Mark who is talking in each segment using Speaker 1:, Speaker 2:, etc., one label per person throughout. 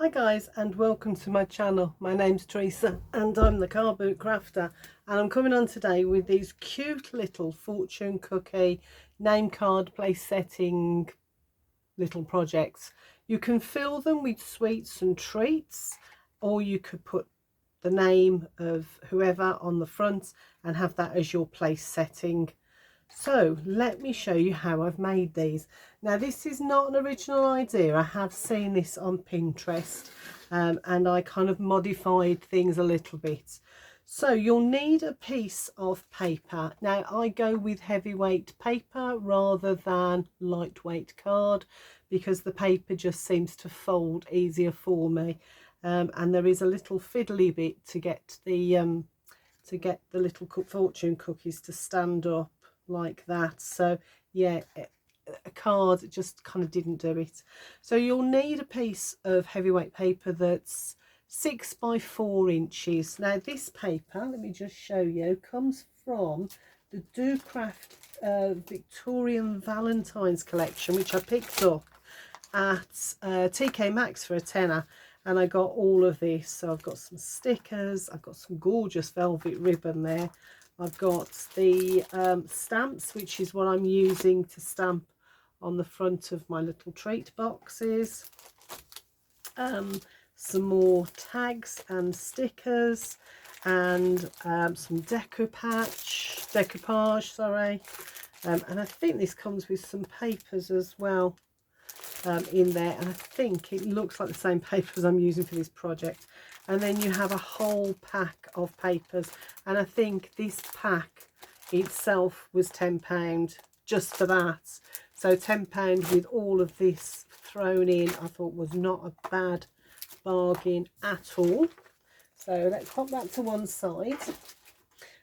Speaker 1: Hi guys, and welcome to my channel. My name's Teresa and I'm the Carbootcrafter, and I'm coming on today with these cute little fortune cookie name card place setting little projects. You can fill them with sweets and treats, or you could put the name of whoever on the front and have that as your place setting. So let me show you how I've made these. Now this is not an original idea. I have seen this on Pinterest and I kind of modified things a little bit. So you'll need a piece of paper. Now I go with heavyweight paper rather than lightweight card because the paper just seems to fold easier for me, and there is a little fiddly bit to get the little fortune cookies to stand up like that. So yeah, a card just kind of didn't do it. So you'll need a piece of heavyweight paper that's 6 by 4 inches. Now this paper, let me just show you, comes from the Do Craft Victorian Valentines collection, which I picked up at TK Maxx for a tenner, and I got all of this. So I've got some stickers, I've got some gorgeous velvet ribbon there, I've got the stamps, which is what I'm using to stamp on the front of my little treat boxes, some more tags and stickers, and some decoupage, sorry, and I think this comes with some papers as well in there, and I think it looks like the same papers I'm using for this project. And then you have a whole pack of papers, and I think this pack itself was £10 just for that. So £10 with all of this thrown in, I thought was not a bad bargain at all. So let's pop that to one side.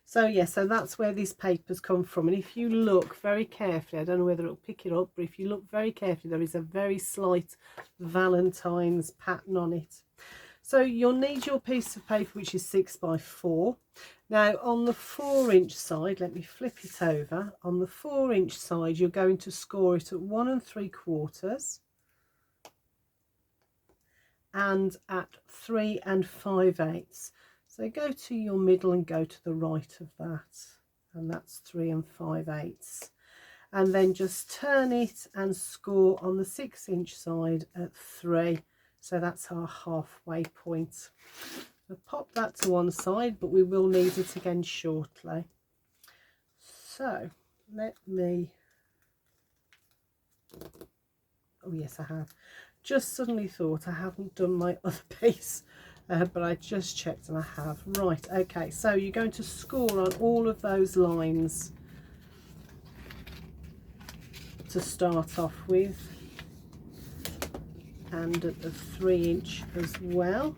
Speaker 1: So yeah, so that's where these papers come from, and if you look very carefully, I don't know whether it'll pick it up, but if you look very carefully, there is a very slight Valentine's pattern on it. So you'll need your piece of paper, which is 6 by 4. Now on the 4-inch side, let me flip it over. On the 4-inch side, you're going to score it at 1 3/4 and at 3 5/8. So go to your middle and go to the right of that, and that's 3 5/8. And then just turn it and score on the 6-inch side at 3. So that's our halfway point. I'll pop that to one side, but we will need it again shortly. So let me, oh yes I have, just suddenly thought I haven't done my other piece, but I just checked and I have. Right, okay, so you're going to score on all of those lines to start off with, and at the 3-inch as well.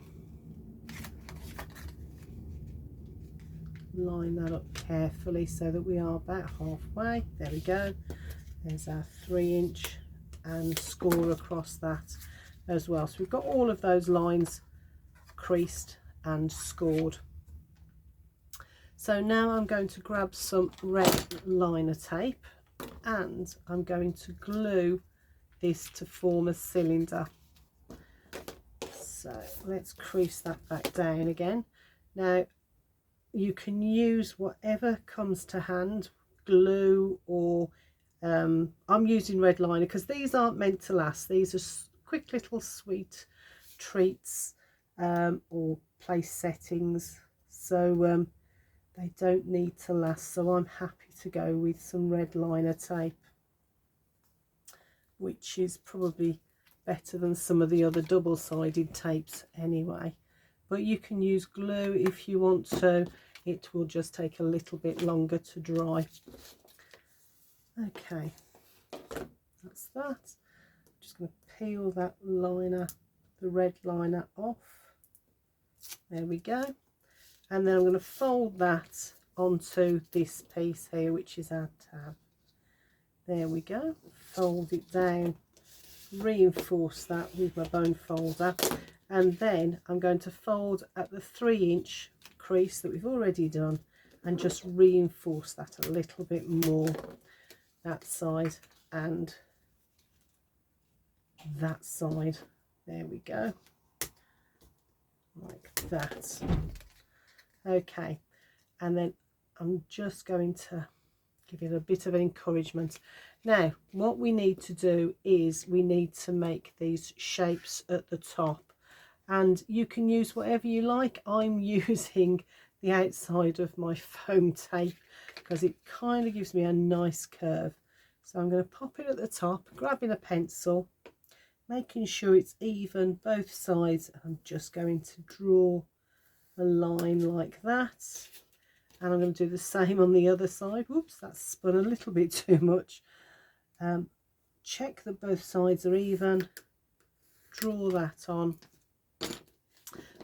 Speaker 1: Line that up carefully so that we are about halfway. There we go. There's our 3-inch, and score across that as well. So we've got all of those lines creased and scored. So now I'm going to grab some red liner tape, and I'm going to glue this to form a cylinder. So let's crease that back down again. Now you can use whatever comes to hand, glue or I'm using red liner because these aren't meant to last. These are quick little sweet treats or place settings, so they don't need to last. So I'm happy to go with some red liner tape, which is probably better than some of the other double-sided tapes anyway. But you can use glue if you want to. It will just take a little bit longer to dry. Okay, that's that. I'm just going to peel that liner, the red liner, off. There we go. And then I'm going to fold that onto this piece here, which is our tab. There we go. Fold it down, reinforce that with my bone folder, and then I'm going to fold at the 3-inch crease that we've already done and just reinforce that a little bit more, that side and that side. There we go. like that. Okay, and then I'm just going to give it a bit of an encouragement. Now what we need to do is we need to make these shapes at the top, and you can use whatever you like. I'm using the outside of my foam tape because it kind of gives me a nice curve. So I'm going to pop it at the top, grabbing a pencil, making sure it's even both sides. I'm just going to draw a line like that, and I'm going to do the same on the other side. Whoops, that's spun a little bit too much. Check that both sides are even, draw that on,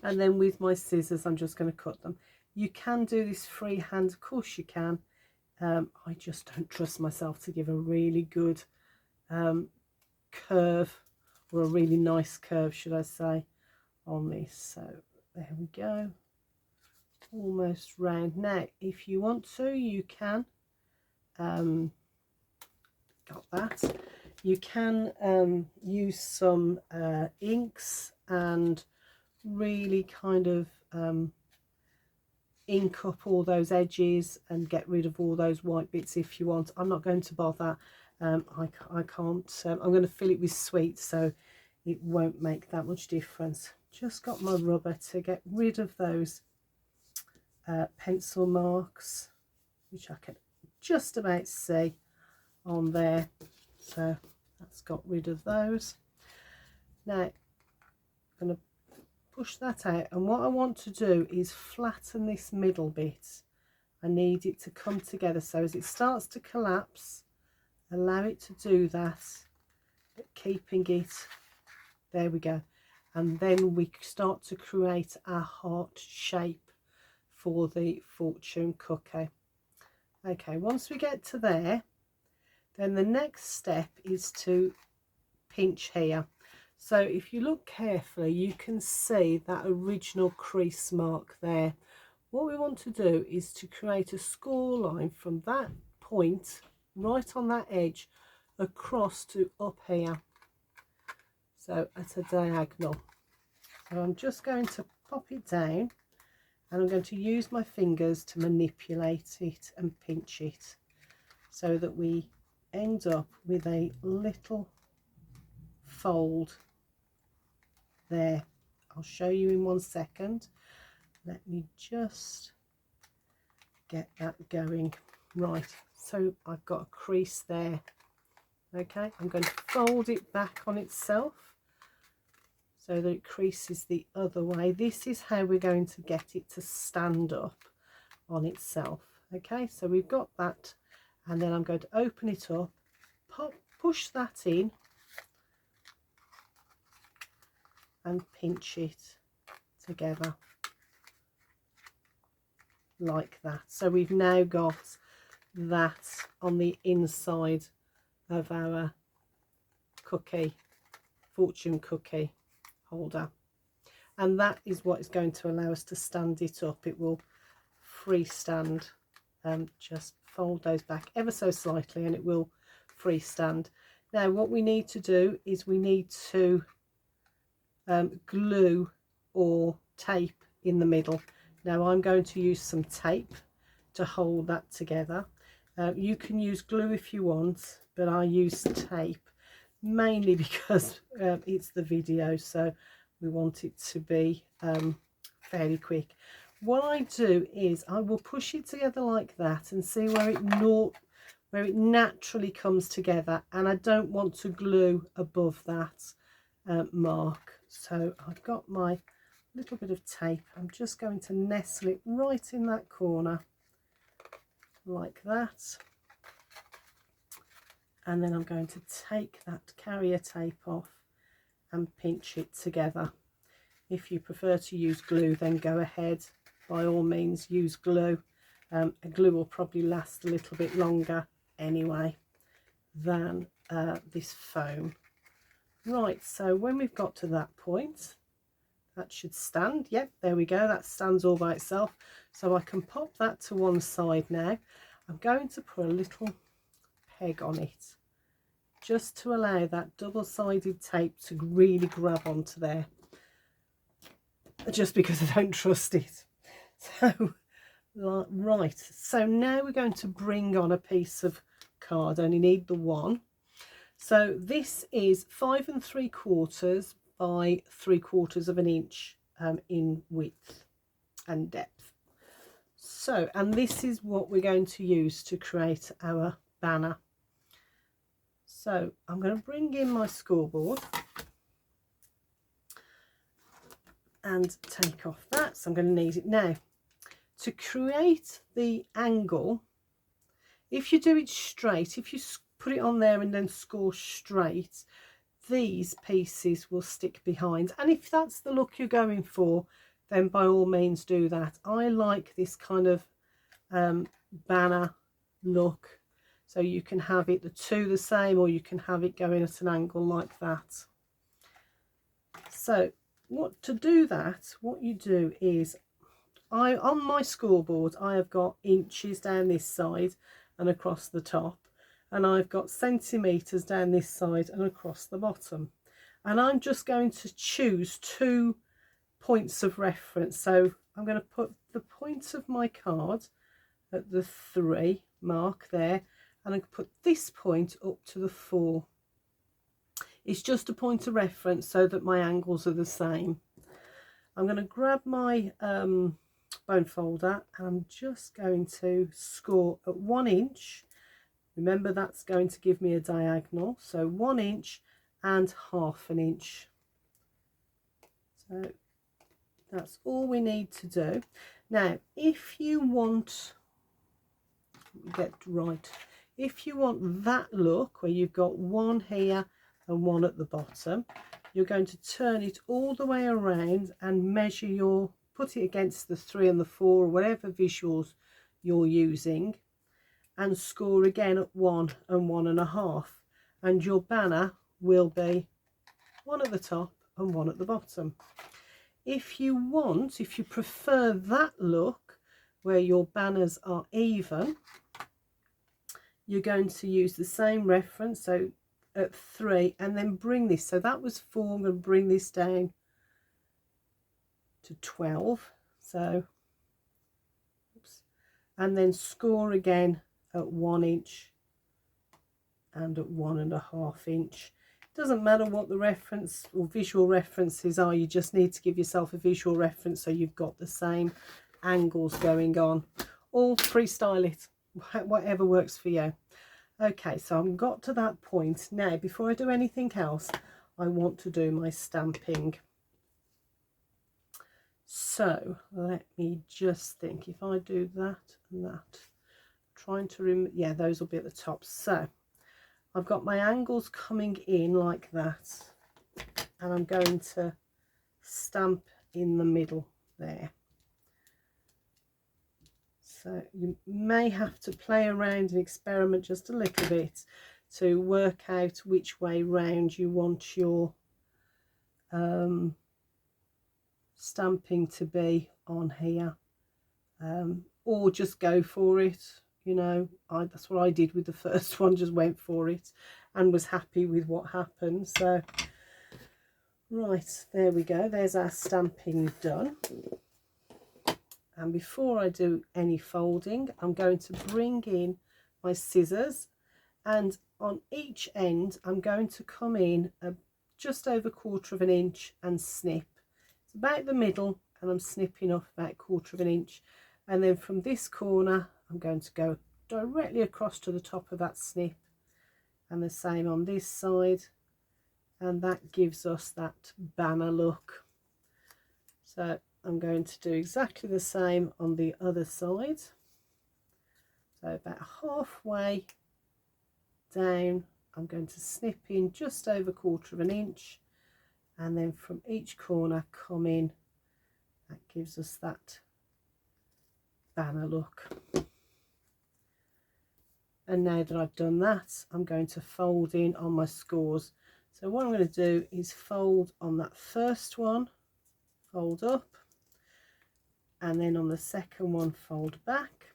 Speaker 1: and then with my scissors I'm just going to cut them. You can do this freehand, of course you can. I just don't trust myself to give a really good curve, or a really nice curve should I say, on this. So there we go, almost round. Now if you want to, you can got that, you can use some inks and really kind of ink up all those edges and get rid of all those white bits if you want. I'm not going to bother. I can't. I'm going to fill it with sweet, so it won't make that much difference. Just got my rubber to get rid of those pencil marks, which I can just about see on there. So that's got rid of those. Now I'm going to push that out, and what I want to do is flatten this middle bit. I need it to come together, so as it starts to collapse, allow it to do that, but keeping it, there we go, and then we start to create our heart shape for the fortune cookie. Okay, once we get to there, then the next step is to pinch here. So if you look carefully, you can see that original crease mark there. What we want to do is to create a score line from that point right on that edge across to up here, so at a diagonal. So I'm just going to pop it down, and I'm going to use my fingers to manipulate it and pinch it so that we end up with a little fold there. I'll show you in 1 second. Let me just get that going. Right, so I've got a crease there. Okay, I'm going to fold it back on itself so that it creases the other way. This is how we're going to get it to stand up on itself. Okay, so we've got that, and then I'm going to open it up, push that in and pinch it together like that. So we've now got that on the inside of our cookie, fortune cookie holder, and that is what is going to allow us to stand it up. It will freestand. Just fold those back ever so slightly and it will freestand. Now what we need to do is we need to glue or tape in the middle. Now I'm going to use some tape to hold that together. You can use glue if you want, but I use tape mainly because it's the video, so we want it to be fairly quick. What I do is I will push it together like that and see where it naturally comes together, and I don't want to glue above that mark. So I've got my little bit of tape. I'm just going to nestle it right in that corner like that, and then I'm going to take that carrier tape off and pinch it together. If you prefer to use glue, then go ahead, by all means use glue. A glue will probably last a little bit longer anyway than this foam. Right, so when we've got to that point, that should stand. Yep, there we go, that stands all by itself. So I can pop that to one side now. I'm going to put a little peg on it just to allow that double-sided tape to really grab onto there. just because I don't trust it. So right, so now we're going to bring on a piece of card. I only need the one. So this is 5 3/4 by 3/4 of an inch in width and depth. So, and this is what we're going to use to create our banner. So I'm going to bring in my scoreboard and take off that. So I'm going to need it now. To create the angle, if you do it straight, if you put it on there and then score straight, these pieces will stick behind. And if that's the look you're going for, then by all means do that. I like this kind of banner look. So you can have it the two the same, or you can have it going at an angle like that. So to do that, what you do is, on my scoreboard, I have got inches down this side and across the top, and I've got centimetres down this side and across the bottom. And I'm just going to choose 2 points of reference. So I'm going to put the point of my card at the 3 mark there, and I can put this point up to the 4. It's just a point of reference so that my angles are the same. I'm going to grab my bone folder, and I'm just going to score at 1 inch. Remember, that's going to give me a diagonal, so 1 inch and 1/2 inch. So that's all we need to do. Now, if you want, if you want that look where you've got one here and one at the bottom, you're going to turn it all the way around and measure put it against the 3 and the 4, or whatever visuals you're using, and score again at 1 and 1.5, and your banner will be 1 at the top and 1 at the bottom. If you prefer that look where your banners are even, you're going to use the same reference, so at 3, and then bring this, so that was 4, I'm going to bring this down to 12, so oops, and then score again at 1 inch and at 1.5 inch. It doesn't matter what the reference or visual references are, you just need to give yourself a visual reference so you've got the same angles going on. Or freestyle it, whatever works for you. Okay, so I've got to that point. Now, before I do anything else, I want to do my stamping. So let me just think, if I do that and that, trying to remember, yeah, those will be at the top. So I've got my angles coming in like that, and I'm going to stamp in the middle there. So you may have to play around and experiment just a little bit to work out which way round you want your stamping to be on here, or just go for it. You know, that's what I did with the first one, just went for it and was happy with what happened. So right, there we go, there's our stamping done. And before I do any folding, I'm going to bring in my scissors, and on each end I'm going to come in just over 1/4 inch and snip. It's about the middle, and I'm snipping off about 1/4 inch, and then from this corner I'm going to go directly across to the top of that snip, and the same on this side, and that gives us that banner look. So I'm going to do exactly the same on the other side. So about halfway down I'm going to snip in just over 1/4 inch, and then from each corner come in. That gives us that banner look. And now that I've done that, I'm going to fold in on my scores. So what I'm going to do is fold on that first one, fold up, and then on the second one fold back,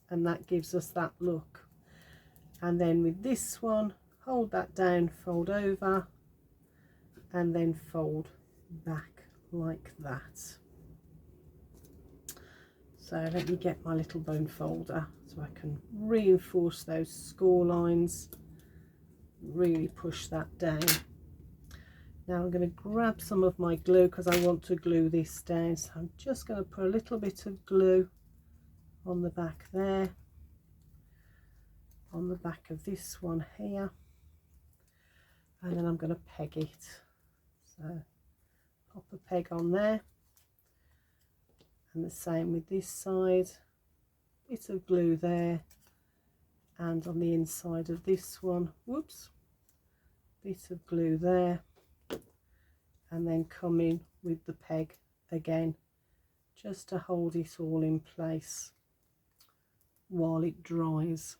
Speaker 1: and that gives us that look. And then with this one, hold that down, fold over, and then fold back like that. So let me get my little bone folder so I can reinforce those score lines, really push that down. Now I'm going to grab some of my glue because I want to glue this down, so I'm just going to put a little bit of glue on the back there, on the back of this one here, and then I'm going to peg it. So pop a peg on there, and the same with this side, bit of glue there, and on the inside of this one, whoops, bit of glue there, and then come in with the peg again just to hold it all in place while it dries.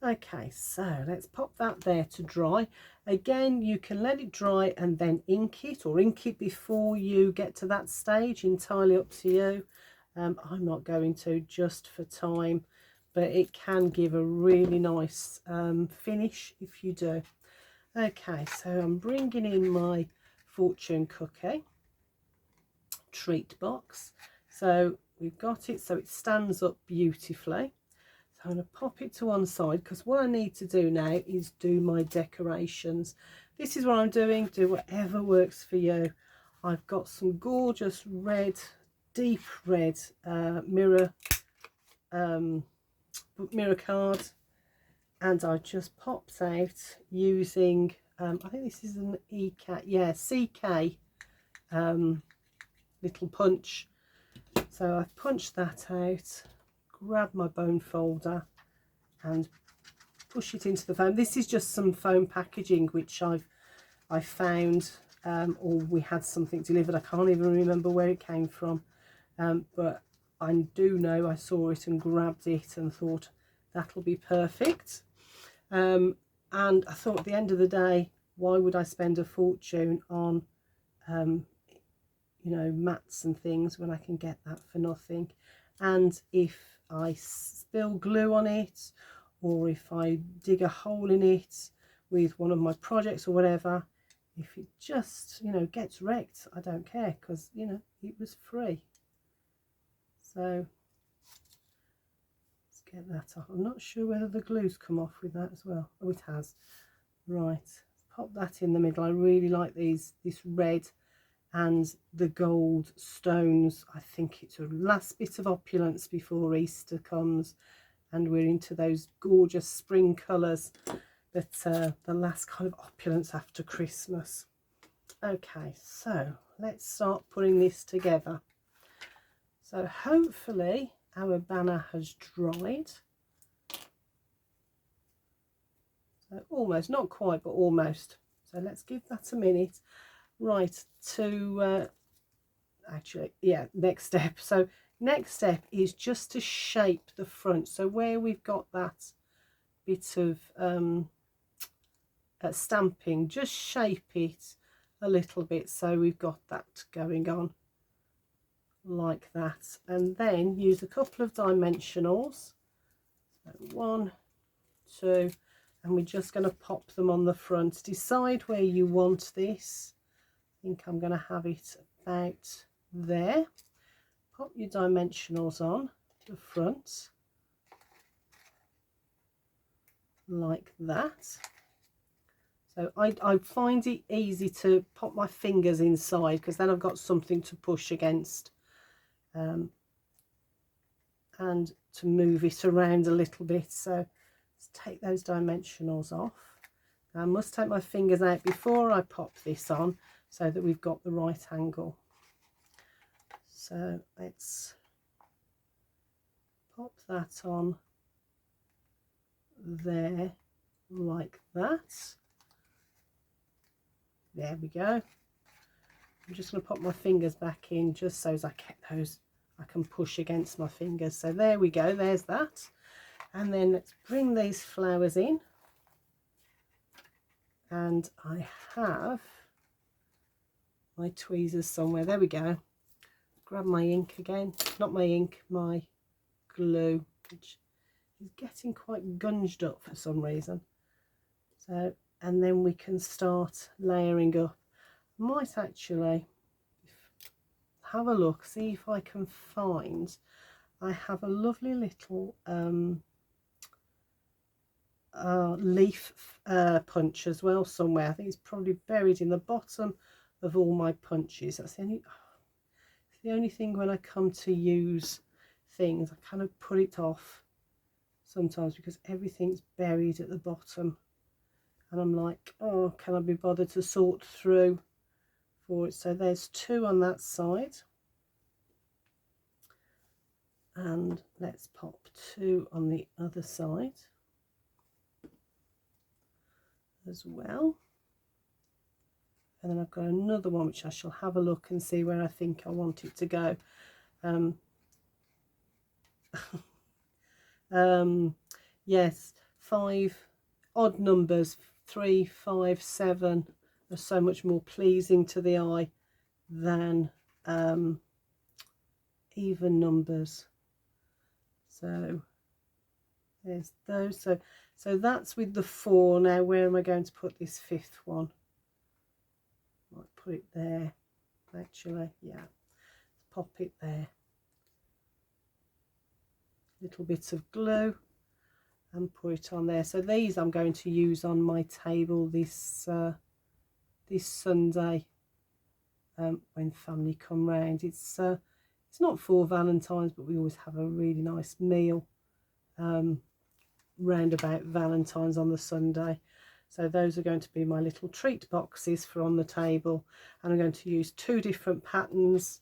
Speaker 1: Okay, so let's pop that there to dry. Again, you can let it dry and then ink it, or ink it before you get to that stage, entirely up to you. I'm not going to, just for time, but it can give a really nice finish if you do. Okay, so I'm bringing in my fortune cookie treat box. So we've got it so it stands up beautifully. So I'm going to pop it to one side because what I need to do now is do my decorations. This is what I'm doing. Do whatever works for you. I've got some gorgeous red, deep red mirror cards, and I just popped out using I think this is an CK little punch. So I've punched that out, grab my bone folder and push it into the foam. This is just some foam packaging which I found, or we had something delivered. I can't even remember where it came from, but I do know I saw it and grabbed it and thought that'll be perfect. And I thought at the end of the day, why would I spend a fortune on you know, mats and things when I can get that for nothing? And if I spill glue on it, or if I dig a hole in it with one of my projects or whatever, if it just, you know, gets wrecked, I don't care, because, you know, it was free. So let's get that off. I'm not sure whether the glue's come off with that as well. Oh, it has. Right, pop that in the middle. I really like this red and the gold stones. I think it's a last bit of opulence before Easter comes and we're into those gorgeous spring colours, but the last kind of opulence after Christmas. Okay, so let's start putting this together. So hopefully our banner has dried. So almost, not quite, but almost. So let's give that a minute. Right, to actually, yeah, next step. So next step is just to shape the front. So where we've got that bit of stamping, just shape it a little bit so we've got that going on like that, and then use a couple of dimensionals. So 1, 2, and we're just going to pop them on the front. Decide where you want this. I think I'm going to have it about there. Pop your dimensionals on the front like that. So I find it easy to pop my fingers inside because then I've got something to push against, and to move it around a little bit. So let's take those dimensionals off. I must take my fingers out before I pop this on so that we've got the right angle. So let's pop that on there like that. There we go. I'm just going to pop my fingers back in just so as I get those, I can push against my fingers. So there we go, there's that. And then let's bring these flowers in. And I have my tweezers somewhere. There we go. Grab my ink again. Not my ink, my glue, which is getting quite gunged up for some reason. So, and then we can start layering up. Might actually have a look, see if I can find. I have a lovely little leaf punch as well somewhere. I think it's probably buried in the bottom of all my punches. That's the only thing when I come to use things, I kind of put it off sometimes because everything's buried at the bottom, and I'm like, oh, can I be bothered to sort through for it? So there's 2 on that side, and let's pop 2 on the other side as well. And then I've got another one which I shall have a look and see where I think I want it to go. Yes, 5 odd numbers, 3, 5, 7 are so much more pleasing to the eye than even numbers. So there's those. So that's with the 4. Now where am I going to put this 5th one? Might put it there actually. Yeah, let's pop it there. Little bit of glue and put it on there. So these I'm going to use on my table this this Sunday when family come round. It's not for Valentine's, but we always have a really nice meal round about Valentine's on the Sunday. So those are going to be my little treat boxes for on the table, and I'm going to use 2 different patterns,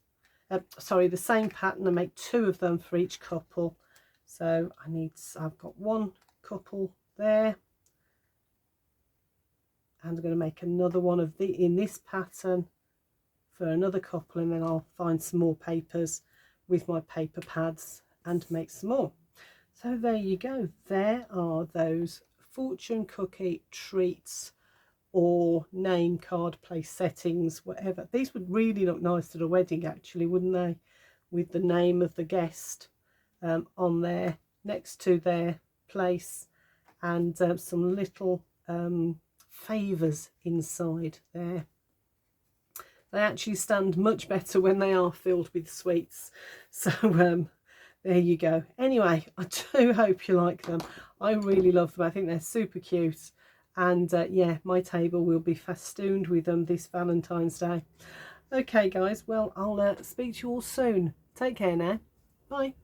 Speaker 1: sorry, the same pattern, and make 2 of them for each couple. So I've got 1 couple there, and I'm going to make another one of in this pattern for another couple, and then I'll find some more papers with my paper pads and make some more. So there you go, there are those fortune cookie treats or name card place settings, whatever. These would really look nice at a wedding actually, wouldn't they, with the name of the guest on there next to their place, and some little favours inside there. They actually stand much better when they are filled with sweets. So there you go. Anyway, I do hope you like them. I really love them. I think they're super cute. And yeah, my table will be festooned with them this Valentine's Day. Okay, guys. Well, I'll speak to you all soon. Take care now. Bye.